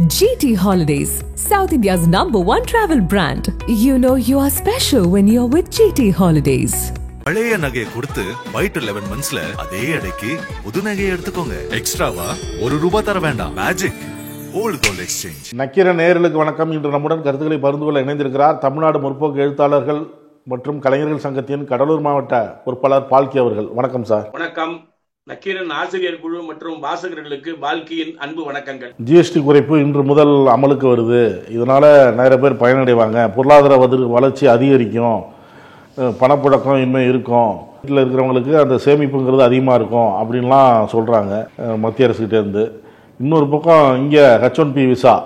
GT Holidays, South India's #1 travel brand. You know you are special when you're with GT Holidays. பழைய நகையை கொடுத்து white 11 மந்த்ஸ்ல அதே எடைக்கு புது நகையை எடுத்துக்கோங்க. எக்ஸ்ட்ராவா ₹1 தர வேண்டாம். Magic old gold exchange. Nakkheeran நேயர்களுக்கு வணக்கம். இன்று நம்முடன் கருத்துக்களை பகிர்ந்து கொள்ள இணைந்திருக்கிறார் தமிழ்நாடு முற்போக்கு எழுத்தாளர்கள் மற்றும் கலைஞர்கள் சங்கத்தின் கடலூர் மாவட்ட பொறுப்பாளர் பால்கி அவர்கள். வணக்கம் சார். வணக்கம். நக்கீரன் ஆசிரியர் குழு மற்றும் வாசகர்களுக்கு பால்கியின் அன்பு வணக்கங்கள். ஜிஎஸ்டி குறைப்பு இன்று முதல் அமலுக்கு வருது. இதனால நிறைய பேர் பயனடைவாங்க, பொருளாதார வளர்ச்சி அதிகரிக்கும், பணப்புழக்கம் இனிமேல் இருக்கும், வீட்டில் இருக்கிறவங்களுக்கு அந்த சேமிப்புங்கிறது அதிகமாக இருக்கும் அப்படின்லாம் சொல்கிறாங்க மத்திய அரசுகிட்டே இருந்து. இன்னொரு பக்கம் இங்கே H1B விசா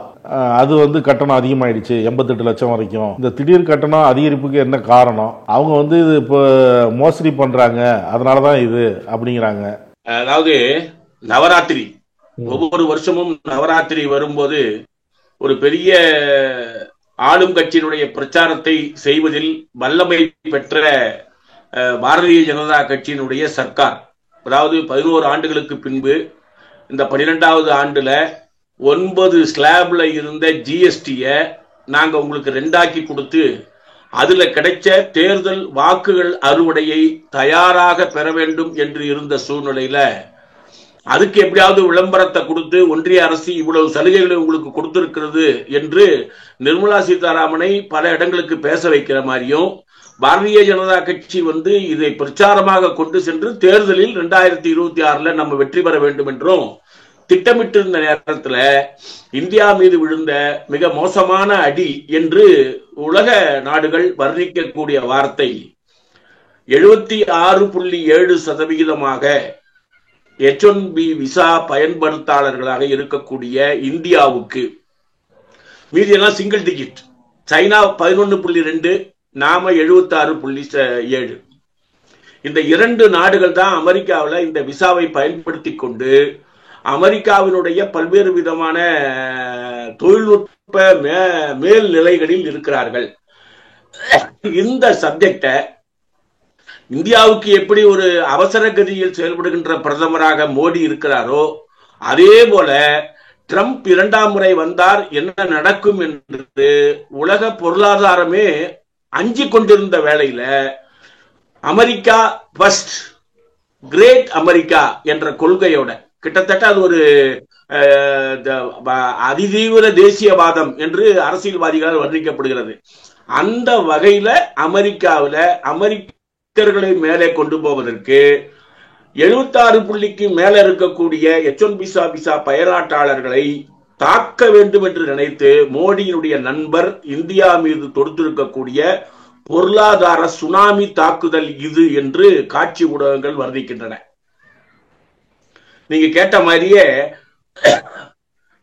அது கட்டணம் அதிகமாகிடுச்சு, 88 லட்சம் வரைக்கும். இந்த திடீர் கட்டணம் அதிகரிப்புக்கு என்ன காரணம்? அவங்க இது இப்போ மோசடி பண்ணுறாங்க, அதனால தான் இது அப்படிங்கிறாங்க. அதாவது நவராத்திரி, ஒவ்வொரு வருஷமும் நவராத்திரி வரும்போது ஒரு பெரிய ஆளும் கட்சியினுடைய பிரச்சாரத்தை செய்வதில் வல்லமை பெற்ற பாரதிய ஜனதா கட்சியினுடைய சர்க்கார், அதாவது 11 ஆண்டுகளுக்கு பின்பு இந்த 12வது ஆண்டுல 9 ஸ்லாப்ல இருந்த ஜிஎஸ்டிய நாங்க உங்களுக்கு 2ஆக்கி கொடுத்து அதுல கிடைச்ச தேர்தல் வாக்குகள் அறுவடையை தயாராக பெற வேண்டும் என்று இருந்த சூழ்நிலையில அதுக்கு எப்படியாவது விளம்பரத்தை கொடுத்து ஒன்றிய அரசு இவ்வளவு சலுகைகளை உங்களுக்கு கொடுத்திருக்கிறது என்று நிர்மலா சீதாராமனை பல இடங்களுக்கு பேச வைக்கிற மாதிரியும், பாரதிய ஜனதா கட்சி இதை பிரச்சாரமாக கொண்டு சென்று தேர்தலில் 2026 நம்ம வெற்றி பெற வேண்டும் என்றும் திட்டமிட்டிருந்த நேரத்தில் இந்தியா மீது விழுந்த மிக மோசமான அடி என்று உலக நாடுகள் வர்ணிக்கக்கூடிய வார்த்தை 76.7% H1B விசா பயன்படுத்தாளர்களாக இருக்கக்கூடிய இந்தியாவுக்கு. மீதியெல்லாம் சிங்கிள் டிஜிட். சைனா 11.2, நாம 76.7. இந்த 2 நாடுகள் தான் அமெரிக்காவில் இந்த விசாவை பயன்படுத்தி கொண்டு அமெரிக்காவினுடைய பல்வேறு விதமான தொழில்நுட்ப மேல்நிலைகளில் இருக்கிறார்கள். இந்த சப்ஜெக்ட இந்தியாவுக்கு எப்படி ஒரு அவசர கதியில் செயல்படுகின்ற பிரதமராக மோடி இருக்கிறாரோ, அதே போல ட்ரம்ப் 2ஆம் முறை வந்தார் என்ன நடக்கும் என்று உலக பொருளாதாரமே அஞ்சி கொண்டிருந்த வேளையில அமெரிக்கா ஃபர்ஸ்ட், கிரேட் அமெரிக்கா என்ற கொள்கையோட கிட்டத்தட்ட அது ஒரு அதிதீவிர தேசியவாதம் என்று அரசியல்வாதிகளால் வர்ணிக்கப்படுகிறது. அந்த வகையில அமெரிக்காவில் அமெரிக்கர்களை மேலே கொண்டு போவதற்கு 76 புள்ளிக்கு மேல இருக்கக்கூடிய H1B விசா பயனாட்டாளர்களை தாக்க வேண்டும் என்று நினைத்து மோடியினுடைய நண்பர் இந்தியா மீது தொடுத்திருக்கக்கூடிய பொருளாதார சுனாமி தாக்குதல் இது என்று காட்சி ஊடகங்கள் வர்ணிக்கின்றன. நீங்க கேட்ட மாதிரியே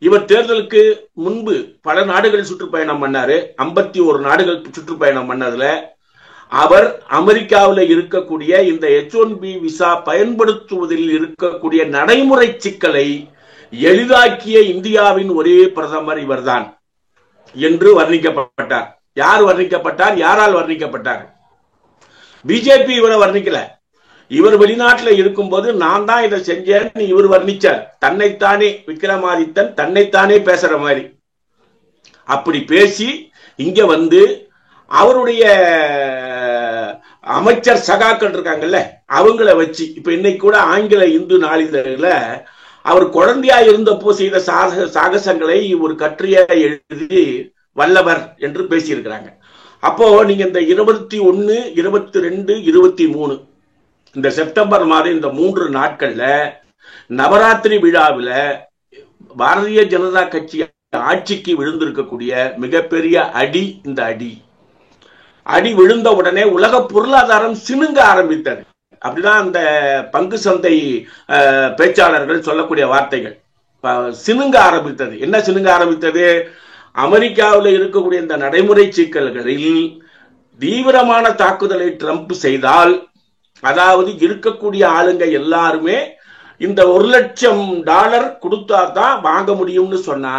இவர் தேர்தலுக்கு முன்பு பல நாடுகள் சுற்றுப்பயணம் பண்ணாரு. 51 நாடுகள் சுற்றுப்பயணம் பண்ணதுல அவர் அமெரிக்காவில் இருக்கக்கூடிய இந்த H1B விசா பயன்படுத்துவதில் இருக்கக்கூடிய நடைமுறை சிக்கலை எளிதாக்கிய இந்தியாவின் ஒரே பிரதமர் இவர்தான் என்று வர்ணிக்கப்பட்டார். யார் வர்ணிக்கப்பட்டார்? யாரால் வர்ணிக்கப்பட்டார்? பிஜேபி இவரை வர்ணிக்கல. இவர் வெளிநாட்டில் இருக்கும்போது நான் தான் இதை செஞ்சேன்னு இவர் வர்ணிச்சார். தன்னைத்தானே விக்ரமாதித்தன் தன்னைத்தானே பேசுற மாதிரி அப்படி பேசி இங்க அவருடைய அமைச்சர் சகாக்கள் இருக்காங்கல்ல, அவங்கள வச்சு இப்ப இன்னைக்கு கூட ஆங்கில இந்து நாளிதழில் அவர் குழந்தையா இருந்தப்போ செய்த சாகசங்களை ஒரு கட்டுரையா எழுதி வல்லவர் என்று பேசியிருக்கிறாங்க. அப்போ நீங்க இந்த 21, 22, 23 இந்த செப்டம்பர் மாதம் இந்த 3 நாட்கள்ல நவராத்திரி விழாவில் பாரதிய ஜனதா கட்சி ஆட்சிக்கு விழுந்திருக்கக்கூடிய மிகப்பெரிய அடி. இந்த அடி விழுந்த உடனே உலக பொருளாதாரம் சினுங்க ஆரம்பித்தது. அப்படிதான் அந்த பங்கு சந்தை பேச்சாளர்கள் சொல்லக்கூடிய வார்த்தைகள். சினுங்க ஆரம்பித்தது. என்ன சினுங்க ஆரம்பித்தது? அமெரிக்காவில் இருக்கக்கூடிய இந்த நடைமுறை சிக்கல்களில் தீவிரமான தாக்குதலை ட்ரம்ப் செய்தால், அதாவது இருக்கக்கூடிய ஆளுங்க எல்லாருமே இந்த $1,00,000 கொடுத்தா தான் வாங்க முடியும்னு சொன்னா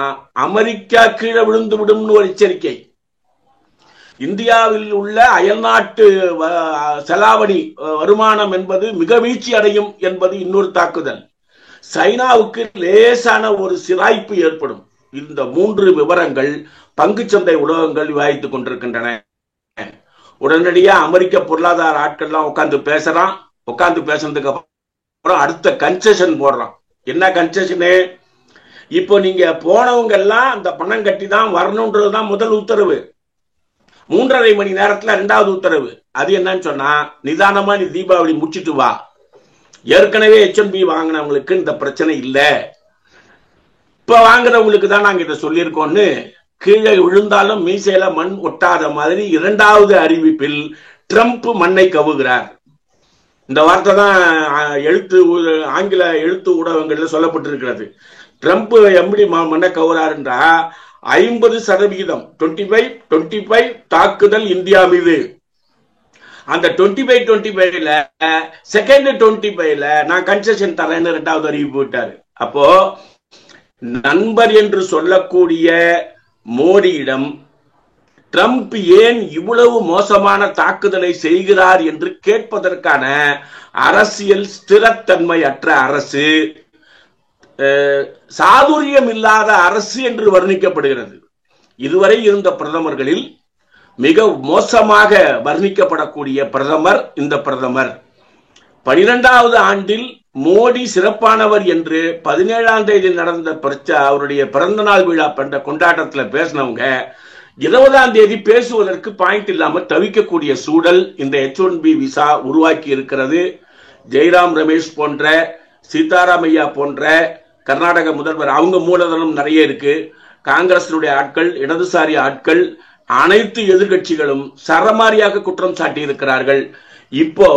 அமெரிக்கா கீழே விழுந்து விடும் ஒரு எச்சரிக்கை. இந்தியாவில் உள்ள அயல்நாட்டு செலாவணி வருமானம் என்பது மிக வீழ்ச்சி அடையும் என்பது இன்னொரு தாக்குதல். சைனாவுக்கு லேசான ஒரு சிராய்ப்பு ஏற்படும். இந்த 3 விவரங்கள் பங்குச்சந்தை உலகங்கள் விவாதித்துக் கொண்டிருக்கின்றன. உடனடியா அமெரிக்க பொருளாதார ஆட்கள்லாம் உட்கார்ந்து பேசுறான். உட்கார்ந்து பேசுறதுக்கு அப்புறம் அடுத்த கன்செஷன் போடுறான். என்ன கன்செஷனு? இப்போ நீங்க போனவங்க எல்லாம் அந்த பணம் கட்டி தான் வரணும்ன்றதுதான் முதல் உத்தரவு. 3.5 மணி நேரத்துல 2வது உத்தரவு. அது என்னன்னு சொன்னா, நிதானமா நீ தீபாவளி முடிச்சிட்டு வா. ஏற்கனவே H1B வாங்கினவங்களுக்கு இந்த பிரச்சனை இல்ல, இப்ப வாங்குறவங்களுக்கு தான் நாங்க இதை சொல்லியிருக்கோம்னு கீழே விழுந்தாலும் மீசையில மண் ஒட்டாத மாதிரி 2வது அறிவிப்பில் ட்ரம்ப் மண்ணை கவுகிறார். இந்த வார்த்தை தான் ஆங்கில எழுத்து ஊடகங்கள்ல சொல்லப்பட்டிருக்கிறது. ட்ரம்ப் எப்படி மண்ணை கவுறாருன்றா 50% 25 தாக்குதல் இந்தியா மீது. அந்த 25ல செகண்ட் 25ல நான் கன்செஷன் தரேன்னு 2வது அறிவிப்பு விட்டாரு. அப்போ நண்பர் என்று சொல்லக்கூடிய மோடியிடம் ட்ரம்ப் ஏன் இவ்வளவு மோசமான தாக்குதலை செய்கிறார் என்று கேட்பதற்கான அரசியல் ஸ்திரத்தன்மை அற்ற அரசு, சாதுரியம் இல்லாத அரசு என்று வர்ணிக்கப்படுகிறது. இதுவரை இருந்த பிரதமர்களில் மிக மோசமாக வர்ணிக்கப்படக்கூடிய பிரதமர் இந்த பிரதமர். 12வது ஆண்டில் மோடி சிறப்பானவர் என்று 17ஆம் தேதி நடந்த அவருடைய பிறந்த நாள் விழா பண்ற கொண்டாட்டத்துல பேசினவங்க 20ஆம் தேதி பேசுவதற்கு பாயிண்ட் இல்லாம தவிக்கக்கூடிய சூழல் இந்த H1B விசா உருவாக்கி இருக்கிறது. ஜெய்ராம் ரமேஷ் போன்ற, சீதாராமையா போன்ற கர்நாடக முதல்வர், அவங்க மூலதனம் நிறைய இருக்கு. காங்கிரசினுடைய ஆட்கள், இடதுசாரி ஆட்கள், அனைத்து எதிர்கட்சிகளும் சரமாரியாக குற்றம் சாட்டி இருக்கிறார்கள். இப்போ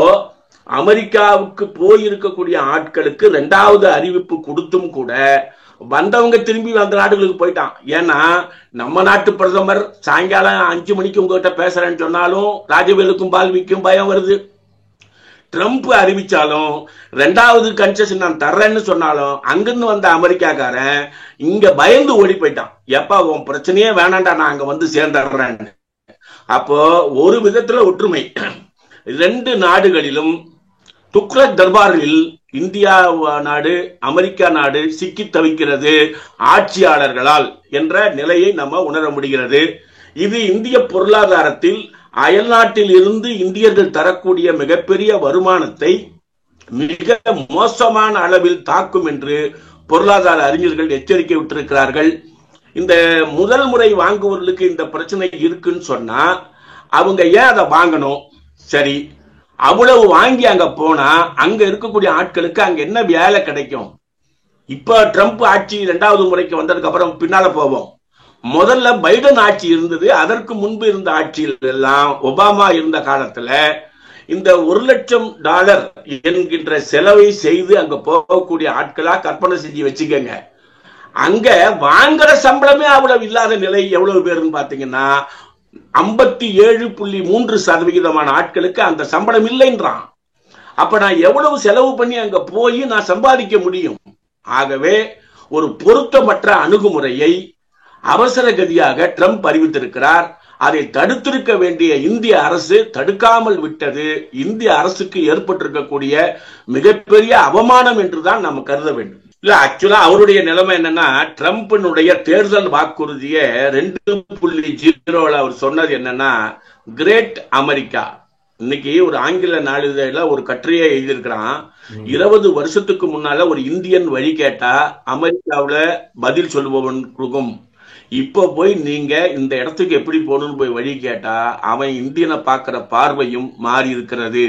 அமெரிக்காவுக்கு போயிருக்கக்கூடிய ஆட்களுக்கு 2வது அறிவிப்பு கொடுத்தும் கூட வந்தவங்க திரும்பி அந்த நாடுகளுக்கு போயிட்டான். ஏன்னா நம்ம நாட்டு பிரதமர் சாயங்காலம் 5 மணிக்கு உங்ககிட்ட பேசுறேன்னு சொன்னாலும் ராஜவேலுக்கும் பால்விக்கும் பயம் வருது. ட்ரம்ப் அறிவிச்சாலும் 2வது கன்செஷன் நான் தர்றேன்னு சொன்னாலும் அங்கிருந்து வந்த அமெரிக்காக்காரன் இங்க பயந்து ஓடி போயிட்டான். எப்ப உன் பிரச்சனையே வேணாண்டா, நான் அங்க வந்து சேர்ந்துடுறேன்னு. அப்போ ஒரு விதத்துல ஒற்றுமை. 2 நாடுகளிலும் துக்ளக் தர்பாரில் இந்தியா நாடு, அமெரிக்கா நாடு சிக்கி தவிக்கிறது ஆட்சியாளர்களால் என்ற நிலையை நம்ம உணர முடிகிறது. இது இந்திய பொருளாதாரத்தில் அயல்நாட்டில் இருந்து இந்தியர்கள் தரக்கூடிய மிகப்பெரிய வருமானத்தை மிக மோசமான அளவில் தாக்கும் என்று பொருளாதார அறிஞர்கள் எச்சரிக்கை விட்டிருக்கிறார்கள். இந்த முதல் முறை வாங்குவர்களுக்கு இந்த பிரச்சனை இருக்குன்னு சொன்னா அவங்க ஏன் அதை வாங்கணும்? சரி, அவ்வளவு வாங்கி அங்க போனா அங்க இருக்கக்கூடிய ஆட்களுக்கு அங்க என்ன வேலை கிடைக்கும்? இப்ப ட்ரம்ப் ஆட்சி 2வது முறைக்கு வந்ததுக்கு அப்புறம் பின்னால போவோம். முதல்ல பைடன் ஆட்சி இருந்தது. அதற்கு முன்பு இருந்த ஆட்சியில் எல்லாம், ஒபாமா இருந்த காலத்துல இந்த $1,00,000 என்கின்ற செலவை செய்து அங்க போகக்கூடிய ஆட்களா கற்பனை செஞ்சு வச்சுக்கங்க. அங்க வாங்குற சம்பளமே அவ்வளவு இல்லாத நிலை எவ்வளவு பேருன்னு பாத்தீங்கன்னா 57.3% ஆட்களுக்கு அந்த சம்பளம் இல்லைன்றான். அப்ப நான் எவ்வளவு செலவு பண்ணி அங்க போய் நான் சம்பாதிக்க முடியும்? ஆகவே ஒரு பொருத்தமற்ற அணுகுமுறையை அவசர கதியாக ட்ரம்ப் அறிவித்திருக்கிறார். அதை தடுத்திருக்க வேண்டிய இந்திய அரசு தடுக்காமல் விட்டது இந்திய அரசுக்கு ஏற்பட்டிருக்கக்கூடிய மிகப்பெரிய அவமானம் என்றுதான் நாம் கருத வேண்டும். இல்ல, ஆக்சுவலா அவருடைய நிலைமை என்னன்னா, ட்ரம்பினுடைய தேர்தல் வாக்குறுதிய 2.0 அவர் சொன்னது என்னன்னா, கிரேட் அமெரிக்கா. இன்னைக்கு ஒரு ஆங்கில நாளிதழில ஒரு கட்டுரையை எழுதியிருக்கிறான். 20 வருஷத்துக்கு முன்னால ஒரு இந்தியன் வழி கேட்டா அமெரிக்காவில பதில் சொல்லுபவனுக்கும் இப்ப போய் நீங்க இந்த இடத்துக்கு எப்படி போகணும்னு போய் வழி கேட்டா அவன் இந்தியனை பார்க்கிற பார்வையும் மாறி இருக்கிறது.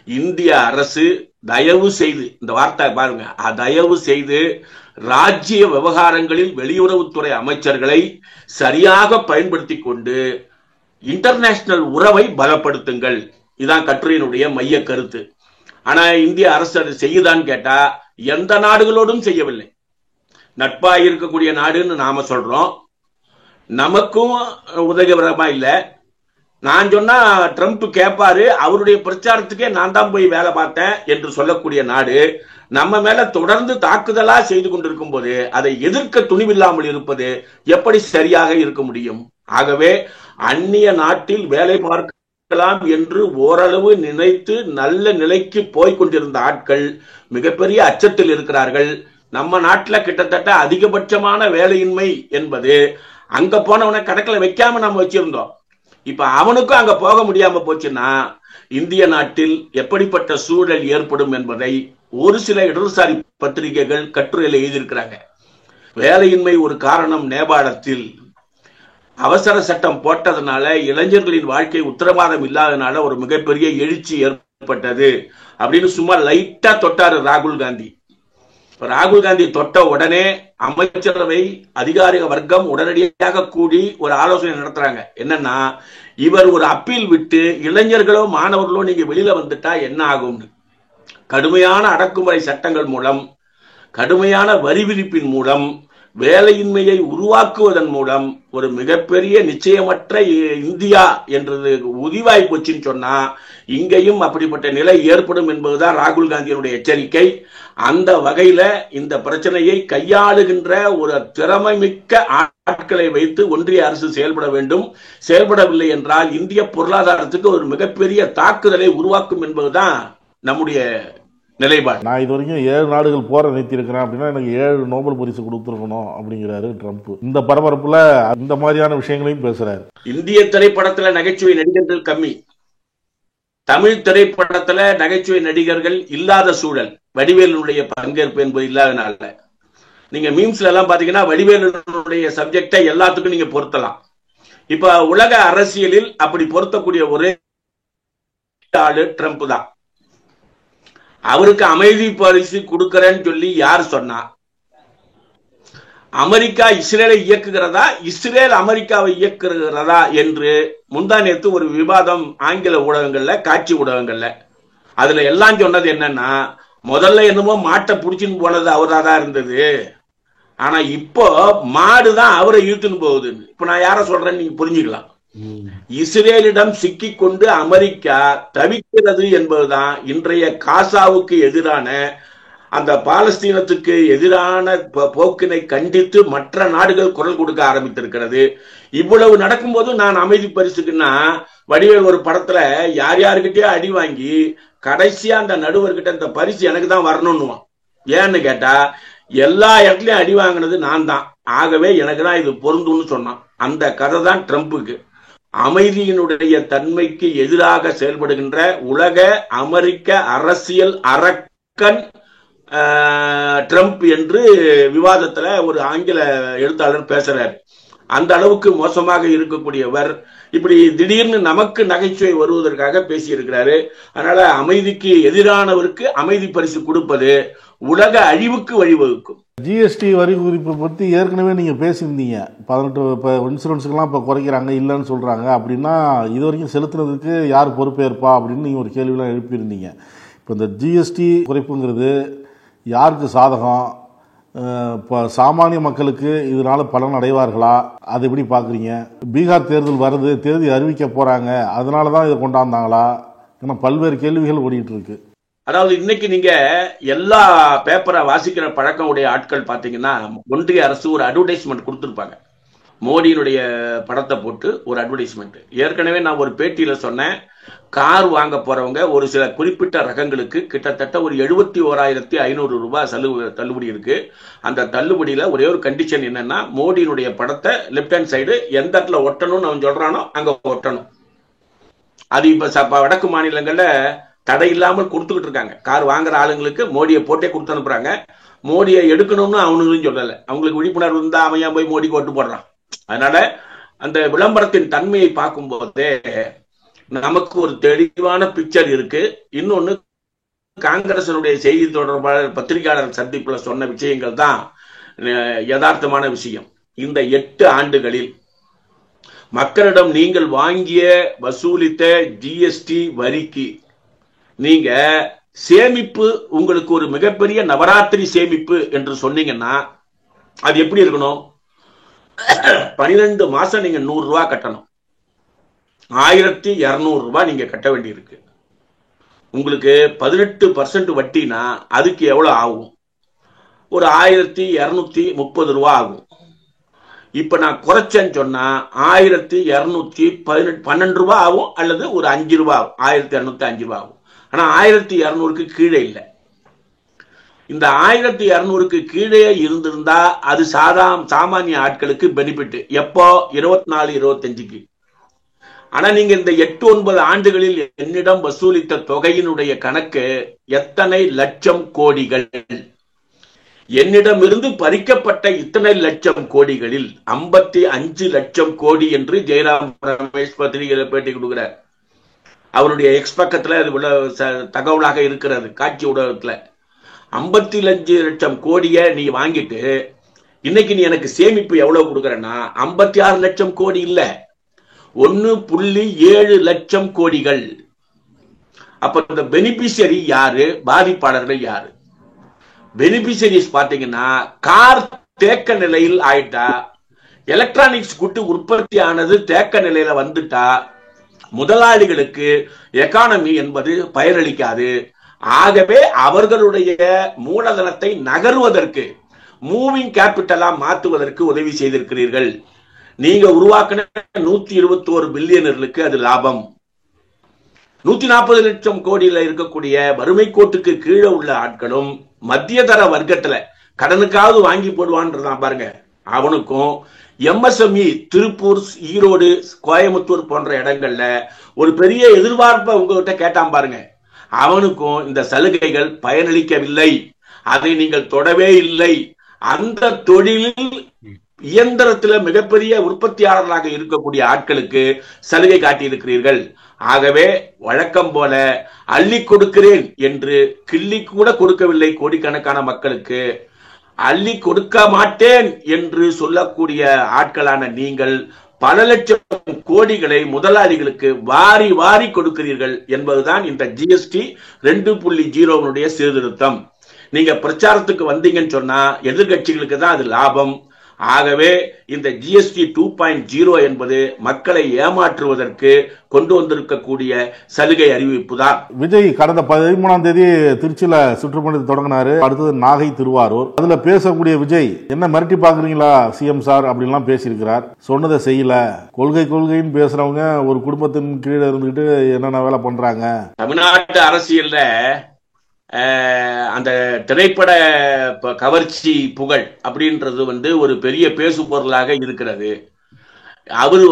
இந்திய அரசு தயவு செய்து, இந்த வார்த்தை பாருங்க, தயவு செய்து ராஜ்ய விவகாரங்களில் வெளியுறவுத்துறை அமைச்சர்களை சரியாக பயன்படுத்தி கொண்டு இன்டர்நேஷனல் உறவை பலப்படுத்துங்கள். இதான் கட்டுரையினுடைய மைய கருத்து. ஆனா இந்திய அரசு அதை செய்யுதான்னு கேட்டா எந்த நாடுகளோடும் செய்யவில்லை. நட்பா இருக்கக்கூடிய நாடுன்னு நாம சொல்றோம், நமக்கும் உதவிகரமா இல்ல. நான் சொன்னா ட்ரம்ப் கேட்பாரு, அவருடைய பிரச்சாரத்துக்கே நான் தான் போய் வேலை பார்த்தேன் என்று சொல்லக்கூடிய நாடு நம்ம மேல தொடர்ந்து தாக்குதலா செய்து கொண்டிருக்கும் போது அதை எதிர்க்க துணிவில்லாமல் இருப்பது எப்படி சரியாக இருக்க முடியும்? ஆகவே அந்நிய நாட்டில் வேலை பார்க்கலாம் என்று ஓரளவு நினைத்து நல்ல நிலைக்கு போய் கொண்டிருந்த ஆட்கள் மிகப்பெரிய அச்சத்தில் இருக்கிறார்கள். நம்ம நாட்டுல கிட்டத்தட்ட அதிகபட்சமான வேலையின்மை என்பது அங்க போனவனை கணக்கில் வைக்காம நம்ம வச்சிருந்தோம். இப்ப அவனுக்கும் அங்க போக முடியாம போச்சுன்னா இந்திய நாட்டில் எப்படிப்பட்ட சூழல் ஏற்படும் என்பதை ஒரு சில இடதுசாரி பத்திரிகைகள் கட்டுரையில் எழுதியிருக்கிறாங்க. வேலையின்மை ஒரு காரணம். நேபாளத்தில் அவசர சட்டம் போட்டதுனால இளைஞர்களின் வாழ்க்கை உத்தரவாதம் இல்லாதனால ஒரு மிகப்பெரிய எழுச்சி ஏற்பட்டது அப்படின்னு சும்மா லைட்டா தொட்டாரு ராகுல் காந்தி. ராகுல் காந்தி தொட்ட உடனே அமைச்சரவை அதிகாரிக வர்க்கம் உடனடியாக கூடி ஒரு ஆலோசனை நடத்துறாங்க. என்னன்னா, இவர் ஒரு அப்பீல் விட்டு இளைஞர்களோ மாணவர்களோ நீங்க வெளியில வந்துட்டா என்ன ஆகும்? கடுமையான அடக்குமுறை சட்டங்கள் மூலம், கடுமையான வரி விதிப்பின் மூலம், வேலையின்மையை உருவாக்குவதன் மூலம் ஒரு மிகப்பெரிய நிச்சயமற்ற இந்தியா என்றது உதிவாய் போச்சுன்னு சொன்னா இங்கேயும் அப்படிப்பட்ட நிலை ஏற்படும் என்பதுதான் ராகுல் காந்தியினுடைய எச்சரிக்கை. அந்த வகையில இந்த பிரச்சனையை கையாளுகின்ற ஒரு திறமை மிக்க ஆட்களை வைத்து ஒன்றிய அரசு செயல்பட வேண்டும். செயல்படவில்லை என்றால் இந்திய பொருளாதாரத்துக்கு ஒரு மிகப்பெரிய தாக்குதலை உருவாக்கும் என்பதுதான் நம்முடைய நிலைப்பாடு. நான் இது வரைக்கும் 7 நாடுகள் போற நிறுத்திருக்கிறேன் அப்படின்னா எனக்கு 7 நோபல் பரிசு கொடுத்துருக்கணும் அப்படிங்கிறாரு ட்ரம்ப். இந்த பரபரப்புல இந்த மாதிரியான விஷயங்களையும் பேசுறாரு. இந்திய திரைப்படத்துல நகைச்சுவை நடிகர்கள் கம்மி, தமிழ் திரைப்படத்துல நகைச்சுவை நடிகர்கள் இல்லாத சூழல், வடிவேலுடைய பங்கேற்பு என்பது இல்லாதனால. நீங்க மீம்ஸ்ல எல்லாம் பாத்தீங்கன்னா வடிவேலுடைய சப்ஜெக்டை எல்லாத்துக்கும் நீங்க பொருத்தலாம். இப்ப உலக அரசியலில் அப்படி பொருத்தக்கூடிய ஒரே ஆளு ட்ரம்ப் தான். அவருக்கு அமைதி பரிசு கொடுக்கிறேன்னு சொல்லி யார் சொன்னா? அமெரிக்கா இஸ்ரேலை இயக்குகிறதா, இஸ்ரேல் அமெரிக்காவை இயக்குகிறதா என்று முந்தா நேத்து ஒரு விவாதம் ஆங்கில ஊடகங்கள்ல, காட்சி ஊடகங்கள்ல. அதுல எல்லாம் சொன்னது என்னன்னா, முதல்ல என்னமோ மாட்டை புடிச்சுன்னு போனது அவராதான் இருந்தது, ஆனா இப்போ மாடுதான் அவரை இழுத்துன்னு போகுது. இப்ப நான் யார சொல்றேன்னு நீங்க புரிஞ்சுக்கலாம். இஸ்ரேலிடம் சிக்கிக் கொண்டு அமெரிக்கா தவிக்கிறது என்பதுதான் இன்றைய காசாவுக்கு எதிரான, அந்த பாலஸ்தீனத்துக்கு எதிரான போக்கினை கண்டித்து மற்ற நாடுகள் குரல் கொடுக்க ஆரம்பித்திருக்கிறது. இவ்வளவு நடக்கும்போது நான் அமைதி பரிசுக்குன்னா, வடிவேல் ஒரு படத்துல யார் யாருக்கிட்டயோ அடி வாங்கி கடைசியா அந்த நடுவர்கிட்ட இந்த பரிசு எனக்கு தான் வரணும்னுவான். ஏன்னு கேட்டா, எல்லா இடத்துலயும் அடி வாங்கினது நான் தான், ஆகவே எனக்கு தான் இது பொருந்தும்னு சொன்னான். அந்த கதை தான் ட்ரம்புக்கு. அமைதியினுடைய தன்மைக்கு எதிராக செயல்படுகின்ற உலக அமெரிக்க அரசியல் அரக்கன் ட்ரம்ப் என்று விவாதத்துல ஒரு ஆங்கில எழுத்தாளர் பேசுறாரு. அந்த அளவுக்கு மோசமாக இருக்கக்கூடியவர் இப்படி திடீர்னு நமக்கு நகைச்சுவை வருவதற்காக பேசியிருக்கிறாரு. அதனால அமைதிக்கு எதிரானவருக்கு அமைதி பரிசு கொடுப்பது உலக அழிவுக்கு வழிவகுக்கும். ஜிஎஸ்டி வரி குறிப்பை பற்றி ஏற்கனவே நீங்கள் பேசியிருந்தீங்க. 18 இப்போ இன்சூரன்ஸுக்கெல்லாம் இப்போ குறைக்கிறாங்க, இல்லைன்னு சொல்கிறாங்க. அப்படின்னா இது வரைக்கும் செலுத்துனதுக்கு யார் பொறுப்பேற்பா அப்படின்னு நீங்கள் ஒரு கேள்வியெலாம் எழுப்பியிருந்தீங்க. இப்போ இந்த ஜிஎஸ்டி குறைப்புங்கிறது யாருக்கு சாதகம்? இப்போ சாமானிய மக்களுக்கு இதனால பலன் அடைவார்களா? அதை எப்படி பார்க்குறீங்க? பீகார் தேர்தல் வருது, தேதி அறிவிக்க போகிறாங்க, அதனால தான் இதை கொண்டாந்தாங்களா? ஏன்னா பல்வேறு கேள்விகள் ஓடிட்டு இருக்கு. அதாவது இன்னைக்கு நீங்க எல்லா பேப்பரை வாசிக்கிற பழக்கம் உடைய ஆட்கள் பாத்தீங்கன்னா, ஒன்றிய அரசு ஒரு அட்வர்டைஸ்மெண்ட் கொடுத்துருப்பாங்க. மோடியினுடைய படத்தை போட்டு ஒரு அட்வர்டைஸ்மெண்ட். ஏற்கனவே நான் ஒரு பேட்டியில சொன்னேன், கார் வாங்க போறவங்க ஒரு சில குறிப்பிட்ட ரகங்களுக்கு கிட்டத்தட்ட ஒரு 71,500 ரூபாய் தள்ளுபடி இருக்கு. அந்த தள்ளுபடியில ஒரே ஒரு கண்டிஷன் என்னன்னா, மோடியினுடைய படத்தை லெப்ட் ஹேண்ட் சைடு எந்த இடத்துல ஒட்டணும்னு அவன் சொல்றானோ அங்க ஒட்டணும். அது இப்ப வடக்கு மாநிலங்கள்ல தடை இல்லாமல் கொடுத்துக்கிட்டு இருக்காங்க. கார் வாங்குற ஆளுங்களுக்கு மோடியை போட்டே கொடுத்து அனுப்புறாங்க. மோடியை எடுக்கணும்னு அவனுங்களும் சொல்லல. அவங்களுக்கு விழிப்புணர்வு இருந்தா அவன் போய் மோடிக்கு ஓட்டு போடுறான். அதனால அந்த விளம்பரத்தின் தன்மையை பார்க்கும் போதே நமக்கு ஒரு தெளிவான பிக்சர் இருக்கு. இன்னொன்னு, காங்கிரசனுடைய செய்தி தொடர்பாளர் பத்திரிகையாளர் சந்திப்புல சொன்ன விஷயங்கள் தான் யதார்த்தமான விஷயம். இந்த 8 ஆண்டுகளில் மக்களிடம் நீங்கள் வசூலித்த ஜிஎஸ்டி வரிக்கு நீங்க சேமிப்பு, உங்களுக்கு ஒரு மிகப்பெரிய நவராத்திரி சேமிப்பு என்று சொன்னீங்கன்னா அது எப்படி இருக்கணும்? 12 மாசம் நீங்க 100 ரூபாய் கட்டணும். 1200 ரூபாய் நீங்க கட்ட வேண்டி இருக்கு. உங்களுக்கு 18% வட்டினா அதுக்கு எவ்வளவு ஆகும்? ஒரு 1230 ரூபாய் ஆகும். இப்ப நான் குறைச்சேன்னு சொன்னா 1212 ரூபாய் ஆகும், அல்லது ஒரு 5 ரூபாய் ஆகும். 1205 ரூபாய் ஆகும். ஆனா 1200க்கு கீழே இல்லை. இந்த 1200க்கு கீழே இருந்திருந்தா அது சாமானிய ஆட்களுக்கு பெனிஃபிட். எப்போ? 24, 25க்கு. ஆனா நீங்க இந்த 8-9 ஆண்டுகளில் என்னிடம் வசூலித்த தொகையினுடைய கணக்கு எத்தனை லட்சம் கோடிகள். என்னிடமிருந்து பறிக்கப்பட்ட இத்தனை லட்சம் கோடிகளில் 55 லட்சம் கோடி என்று ஜெயராம் ரமேஷ் பத்திரிகையில பேட்டி கொடுக்கிறார். அவருடைய எக்ஸ் பக்கத்துல அது உள்ள தகவலாக இருக்கிறது, காட்சி ஊடகத்துல. 55 லட்சம் கோடியை நீ வாங்கிட்டு இன்னைக்கு நீ எனக்கு சேமிப்பு எவ்வளவு கொடுக்கறன்னா 56 லட்சம் கோடி இல்ல, 1.7 லட்சம் கோடிகள். அப்ப இந்த பெனிபிஷியரி யாரு, பாதிப்பாளர்கள் யாரு? பெனிபிஷியரிஸ் பாத்தீங்கன்னா கார் தேக்க நிலையில் ஆயிட்டா, எலக்ட்ரானிக்ஸ் குட்டு உற்பத்தி ஆனது தேக்க நிலையில வந்துட்டா முதலாளிகளுக்கு எக்கானமி என்பது பயனளிக்காது. ஆகவே அவர்களுடைய மூலதனத்தை நகர்வதற்கு, மூவிங் கேபிட்டலா மாற்றுவதற்கு உதவி செய்திருக்கிறீர்கள். நீங்க உருவாக்கின 121 பில்லியனர்களுக்கு அது லாபம். 140 லட்சம் கோடியில இருக்கக்கூடிய வறுமை கோட்டுக்கு கீழே உள்ள ஆட்களும் மத்தியதர வர்க்கத்துல கடனுக்காவது வாங்கி போடுவான்றதான் பாருங்க, அவனுக்கும் எம்எஸ்எம்இ திருப்பூர், ஈரோடு, கோயம்புத்தூர் போன்ற இடங்கள்ல ஒரு பெரிய எதிர்பார்ப்பை உங்ககிட்ட கேட்டான் பாருங்க, அவனுக்கும் இந்த சலுகைகள் பயனளிக்கவில்லை. அதை நீங்கள் தொடவே இல்லை. அந்த தொழிலில் இயந்திரத்துல மிகப்பெரிய உற்பத்தியாளர்களாக இருக்கக்கூடிய ஆட்களுக்கு சலுகை காட்டியிருக்கிறீர்கள். ஆகவே வழக்கம் போல அள்ளி கொடுக்கிறேன் என்று கிள்ளி கூட கொடுக்கவில்லை கோடிக்கணக்கான மக்களுக்கு. அள்ளி கொடுக்க மாட்டேன் என்று சொல்லக்கூடிய ஆட்களான நீங்கள் பல லட்சம் கோடிகளை முதலாளிகளுக்கு வாரி வாரி கொடுக்கிறீர்கள் என்பதுதான் இந்த ஜிஎஸ்டி 2.0 சீர்திருத்தம். நீங்க பிரச்சாரத்துக்கு வந்தீங்கன்னு சொன்னா எதிர்கட்சிகளுக்கு தான் அது லாபம். ஆகவே இந்த ஜிஎஸ்டி 2.0 என்பது மக்களை ஏமாற்றுவதற்கு கொண்டு வந்திருக்கக்கூடிய சலுகை அறிவிப்பு தான். விஜய் கடந்த 13ஆம் தேதி திருச்சியில சுற்றுப்பயணத்தை தொடங்கினாரு. அடுத்தது நாகை, திருவாரூர். அதுல பேசக்கூடிய விஜய் என்ன மிரட்டி பாக்குறீங்களா சிஎம் சார் அப்படின்லாம் பேசியிருக்கிறார். சொன்னதை செய்யல, கொள்கைன்னு பேசுறவங்க ஒரு குடும்பத்தின் கீழே இருந்துகிட்டு என்னென்ன வேலை பண்றாங்க. தமிழ்நாட்டு அரசியல்ல அந்த திரைப்பட கவர்ச்சி புகழ் அப்படின்றது ஒரு பெரிய பேசு பொருளாக இருக்கிறது. அவரு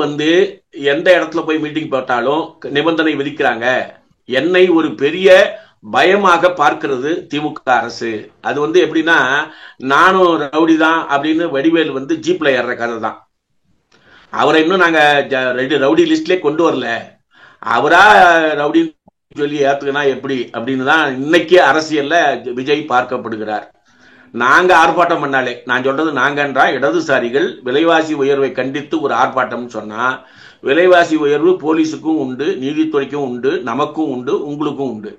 எந்த இடத்துல போய் மீட்டிங் போட்டாலும் நிபந்தனை விதிக்கிறாங்க. என்னை ஒரு பெரிய பயமாக பார்க்கிறது திமுக அரசு. அது எப்படின்னா, நானும் ரவுடி தான் அப்படின்னு வடிவேல் ஜீப்ல ஏற கதை தான். அவரை இன்னும் நாங்க ரவுடி லிஸ்ட்லயே கொண்டு வரல. அவரா ரவுடி சொல்லி ஏத்துக்கனா எப்படி அப்படின்னு தான் இன்னைக்கு அரசியல்ல விஜய் பார்க்கப்படுகிறார். நாங்க ஆர்ப்பாட்டம் பண்ணாலே, நான் சொல்றது நாங்கன்றா இடதுசாரிகள் விலைவாசி உயர்வை கண்டித்து ஒரு ஆர்ப்பாட்டம் சொன்னா, விலைவாசி உயர்வு போலீஸுக்கும் உண்டு, நீதித்துறைக்கும் உண்டு, நமக்கும் உண்டு, உங்களுக்கும் உண்டு.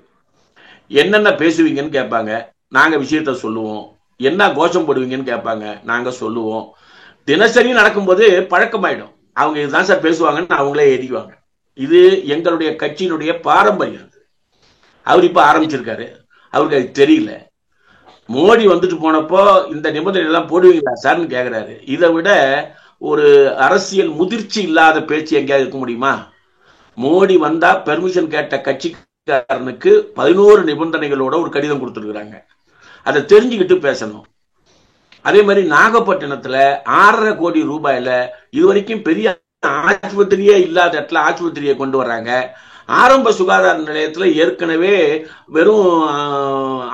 என்னென்ன பேசுவீங்கன்னு கேட்பாங்க, நாங்க விஷயத்த சொல்லுவோம். என்ன கோஷம் போடுவீங்கன்னு கேட்பாங்க, நாங்க சொல்லுவோம். தினசரி நடக்கும்போது பழக்கமாயிடும். அவங்க இதுதான் சார் பேசுவாங்கன்னு அவங்களே ஏறிக்குவாங்க. இது எங்களுடைய கட்சியினுடைய பாரம்பரியம். அவர் இப்ப ஆரம்பிச்சிருக்காரு, அவருக்கு அது தெரியல. மோடி வந்துட்டு போனப்போ இந்த நிபந்தனை எல்லாம் போடுவீங்களா சார்னு கேக்குறாரு. இதை விட ஒரு அரசியல் முதிர்ச்சி இல்லாத பேச்சு எங்கேயாவது இருக்க முடியுமா? மோடி வந்தா பெர்மிஷன் கேட்ட கட்சிக்காரனுக்கு 11 நிபந்தனைகளோட ஒரு கடிதம் கொடுத்துருக்காங்க. அதை தெரிஞ்சுக்கிட்டு பேசணும். அதே மாதிரி நாகப்பட்டினத்துல 6.5 கோடி ரூபாயில இதுவரைக்கும் பெரிய ஆஸ்பத்திரியே இல்லாத இடத்துல ஆஸ்பத்திரியை கொண்டு வர்றாங்க. ஆரம்ப சுகாதார நிலையத்துல ஏற்கனவே வெறும்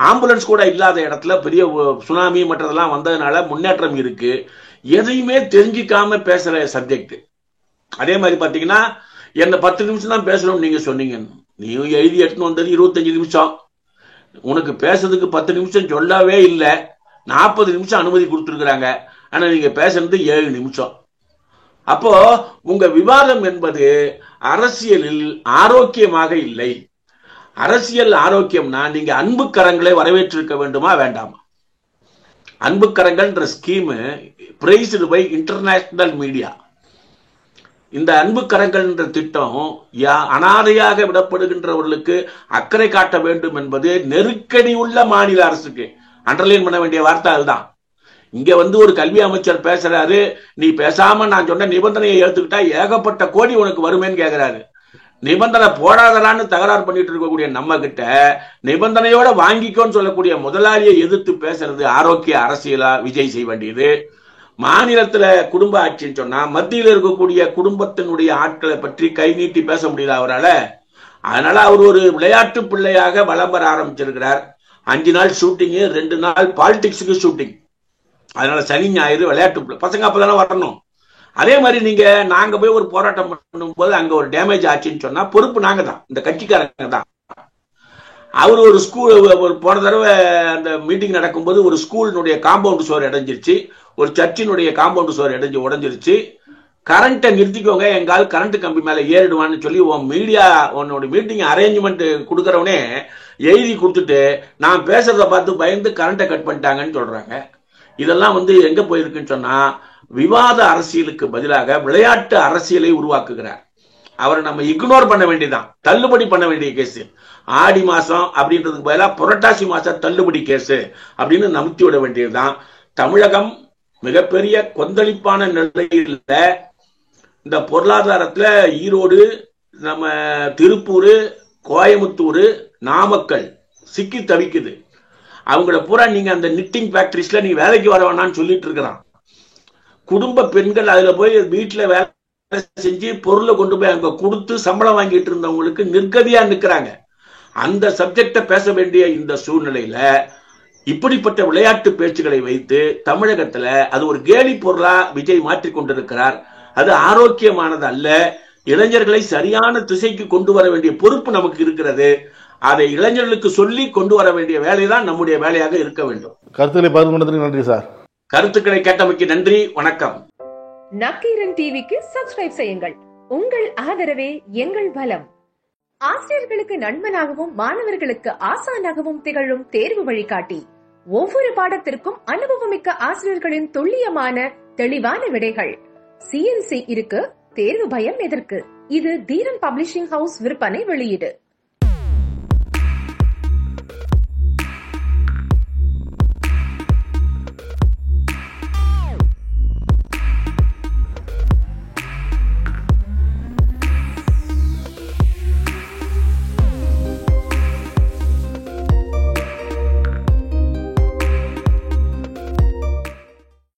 ஆம்புலன்ஸ் கூட இல்லாத இடத்துல பெரிய சுனாமி மற்றதெல்லாம் வந்ததுனால முன்னேற்றம் இருக்கு. எதையுமே தெரிஞ்சிக்காம பேசுற சப்ஜெக்ட். அதே மாதிரி பாத்தீங்கன்னா என்ன 10 நிமிஷம் தான் பேசணும் நீங்க சொன்னீங்க. நீ எழுதி எடுத்துன்னு வந்தது 25 நிமிஷம். உனக்கு பேசுறதுக்கு 10 நிமிஷம் சொல்லவே இல்லை. 40 நிமிஷம் அனுமதி கொடுத்துருக்காங்க. ஆனா நீங்க பேசுறது 7 நிமிஷம். அப்போ உங்க விவாதம் என்பது அரசியலில் ஆரோக்கியமாக இல்லை. அரசியல் ஆரோக்கியம்னா நீங்க அன்பு கரங்களை வரவேற்றிருக்க வேண்டுமா வேண்டாமா? அன்பு கரங்கள்ன்ற scheme praised by international media. இந்த அன்பு கரங்கள் என்ற திட்டம் அனாதையாக விடப்படுகின்றவர்களுக்கு அக்கறை காட்ட வேண்டும் என்பது நெருக்கடி உள்ள மாநில அரசுக்கு. அண்டர்லைன் பண்ண வேண்டிய வார்த்தை அதுதான். இங்க ஒரு கல்வி அமைச்சர் பேசுறாரு, நீ பேசாம நான் சொன்ன நிபந்தனையை ஏத்துக்கிட்டா ஏகப்பட்ட கோடி உனக்கு வருமேன்னு கேக்குறாரு. நிபந்தனை போடாதலான்னு தகராறு பண்ணிட்டு இருக்கக்கூடிய நம்ம கிட்ட நிபந்தனையோட வாங்கிக்கோன்னு சொல்லக்கூடிய முதலாளியை எதிர்த்து பேசுறது ஆரோக்கிய அரசியலா விஜய் செய்ய வேண்டியது. மாநிலத்துல குடும்ப ஆட்சின்னு சொன்னா மத்தியில் இருக்கக்கூடிய குடும்பத்தினுடைய ஆட்களை பற்றி கை நீட்டி பேச முடியல அவரால. அதனால அவர் ஒரு விளையாட்டு பிள்ளையாக வலம் வர ஆரம்பிச்சிருக்கிறார். 5 நாள் ஷூட்டிங், 2 நாள் பாலிடிக்ஸுக்கு ஷூட்டிங். அதனால சனி ஞாயிறு விளையாட்டு பசங்க அப்பதானே வரணும். அதே மாதிரி நாங்க போய் ஒரு போராட்டம் பண்ணும்போது அங்க ஒரு டேமேஜ் ஆச்சுன்னு சொன்னா பொறுப்பு நாங்க தான், இந்த கட்சிக்காரங்க தான். அவர் ஒரு ஸ்கூல் ஒரு போன தடவை அந்த மீட்டிங் நடக்கும்போது ஒரு ஸ்கூலினுடைய காம்பவுண்ட் சுவர் இடைஞ்சிருச்சு, ஒரு சர்ச்சினுடைய காம்பவுண்ட் சுவர் உடைஞ்சிருச்சு. கரண்ட்டை நிறுத்திக்கோங்க, எங்கால் கரண்ட் கம்பி மேல ஏறிடுவான்னு சொல்லி உன்னோட மீட்டிங் அரேஞ்ச்மெண்ட் கொடுக்கறவனே எழுதி கொடுத்துட்டு நான் பேசுறத பார்த்து பயந்து கரண்ட்டை கட் பண்ணிட்டாங்கன்னு சொல்றாங்க. இதெல்லாம் எங்க போயிருக்குன்னு சொன்னா விவாத அரசியலுக்கு பதிலாக விளையாட்டு அரசியலை உருவாக்குகிறார். அவரை நம்ம இக்னோர் பண்ண வேண்டியதான், தள்ளுபடி பண்ண வேண்டிய கேஸ். ஆடி மாசம் அப்படின்றதுக்கு பதிலாக புரட்டாசி மாசம் தள்ளுபடி கேஸ் அப்படின்னு நமுத்தி விட வேண்டியதுதான். தமிழகம் மிகப்பெரிய கொந்தளிப்பான நிலையில் இந்த பொருளாதாரத்துல ஈரோடு, நம்ம திருப்பூர், கோயம்புத்தூர், நாமக்கல் சிக்கி தவிக்குது. அவங்கள பூரா நீங்க அந்த நிட்டிங் ஃபேக்டரிஸ்ல நீங்க வேலைக்கு வர வேணாம்னு சொல்லிட்டு இருக்கிறான். குடும்ப பெண்கள் அதுல போய் வீட்டுல வேலை செஞ்சு பொருளை கொண்டு போய் அங்க கொடுத்து சம்பளம் வாங்கிட்டு இருந்தவங்களுக்கு நிர்கதியா நிற்கிறாங்க. அந்த சப்ஜெக்ட பேச வேண்டிய இந்த சூழ்நிலையில இப்படிப்பட்ட விளையாட்டு பேச்சுகளை வைத்து தமிழகத்துல அது ஒரு கேலி பொருளா விஜய் மாற்றிக் கொண்டிருக்கிறார். அது ஆரோக்கியமானது அல்ல. இளைஞர்களை சரியான திசைக்கு கொண்டு வர வேண்டிய பொறுப்பு நமக்கு இருக்கிறது. அதை இளைஞர்களுக்கு சொல்லி கொண்டு வர வேண்டிய வேலைதான் நம்முடைய வேலையாக இருக்க வேண்டும். கருத்துக்களை பகிர்ந்து கொண்டதற்கு நன்றி சார். கருத்துக்களை கேட்டமைக்கு நன்றி, வணக்கம். நக்கீரன் டிவிக்கு சப்ஸ்கிரைப் செய்யுங்கள். உங்கள் ஆதரவே எங்கள் பலம். ஆசிரியர்களுக்கு நண்பனாகவும் மாணவர்களுக்கு ஆசானாகவும் திகழும் தேர்வு வழிகாட்டி. ஒவ்வொரு பாடத்திற்கும் அனுபவமிக்க ஆசிரியர்களின் துல்லியமான தெளிவான விடைகள். CNC இருக்கு, தேர்வு பயம் எதற்கு? இது தீரன் பப்ளிஷிங் ஹவுஸ் விற்பனை வெளியீடு.